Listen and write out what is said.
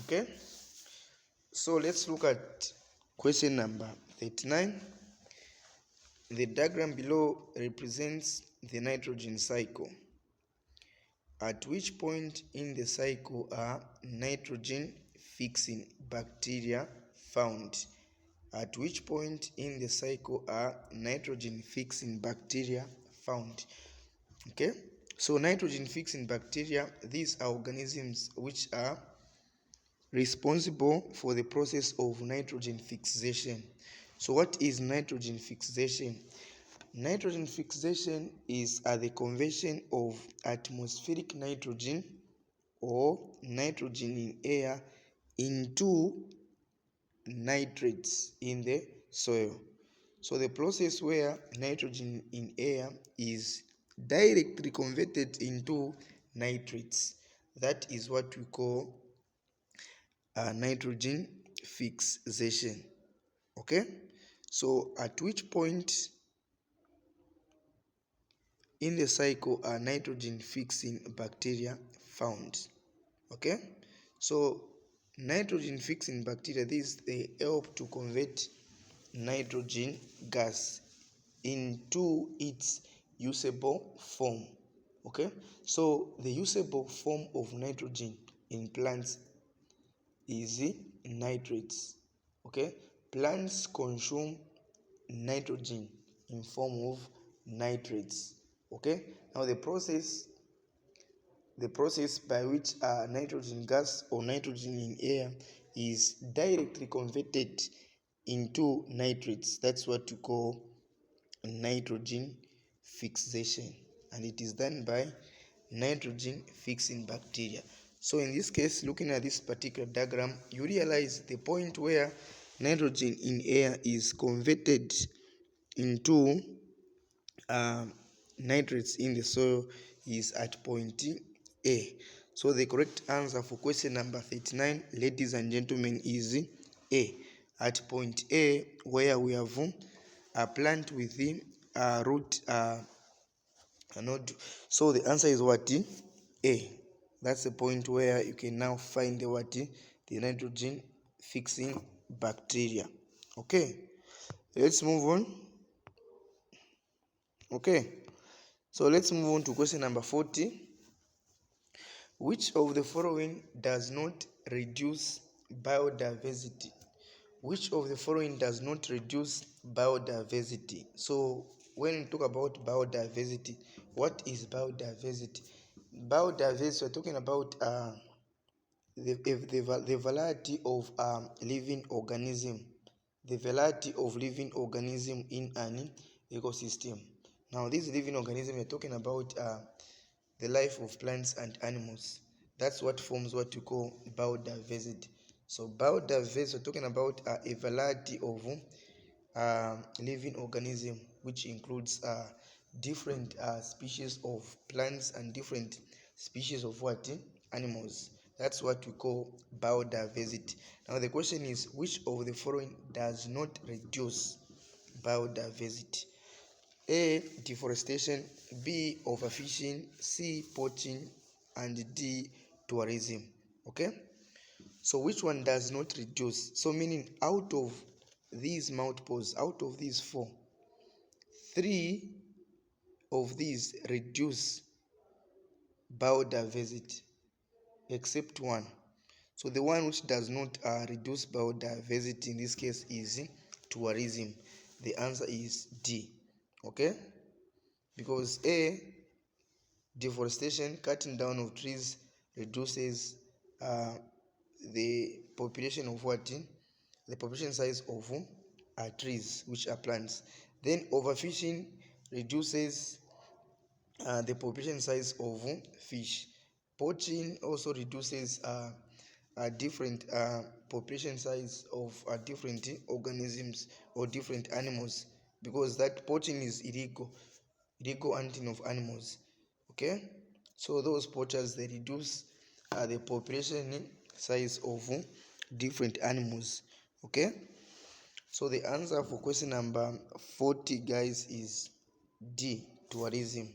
Okay, so let's look at question number 39. The diagram below represents the nitrogen cycle. At which point in the cycle are nitrogen fixing bacteria found? At which point in the cycle are nitrogen fixing bacteria found? Okay, so nitrogen fixing bacteria, these are organisms which are responsible for the process of nitrogen fixation. So what is nitrogen fixation? Nitrogen fixation is the conversion of atmospheric nitrogen or nitrogen in air into nitrates in the soil. So the process where nitrogen in air is directly converted into nitrates, that is what we call nitrogen fixation. Okay, so at which point in the cycle are nitrogen fixing bacteria found? Okay, so nitrogen fixing bacteria, they help to convert nitrogen gas into its usable form. Okay, so the usable form of nitrogen in plants is nitrates. Okay, plants consume nitrogen in form of nitrates. Okay, now the process by which nitrogen gas or nitrogen in air is directly converted into nitrates, that's what you call nitrogen fixation, and it is done by nitrogen fixing bacteria. So in this case, looking at this particular diagram, you realize the point where nitrogen in air is converted into nitrates in the soil is at point A. So the correct answer for question number 39, ladies and gentlemen, is A. At point A, where we have a plant with a root node. So the answer is what? A. That's the point where you can now find the nitrogen fixing bacteria. Okay, let's move on. Okay, so let's move on to question number 40. Which of the following does not reduce biodiversity? Which of the following does not reduce biodiversity? So when we talk about biodiversity, what is biodiversity? Biodiversity, we're talking about the variety of living organism, the variety of living organism in an ecosystem. Now this living organism, we're talking about the life of plants and animals. That's what forms what you call biodiversity. So biodiversity, we're talking about a variety of living organism, which includes different species of plants and different species of animals. That's what we call biodiversity. Now the question is, which of the following does not reduce biodiversity? A. Deforestation, B. Overfishing, C. Poaching, and D. Tourism. Okay, so which one does not reduce? So meaning out of these multiples, out of these 4, 3 of these reduce biodiversity except 1. So the one which does not reduce biodiversity in this case is tourism. The answer is D. Okay, because A, deforestation, cutting down of trees, reduces the population of the population size of trees, which are plants. Then overfishing reduces the population size of fish. Poaching also reduces different population size of different organisms or different animals, because that poaching is illegal hunting of animals. Okay, so those poachers, they reduce the population size of different animals. Okay, so the answer for question number 40, guys, is D, tourism.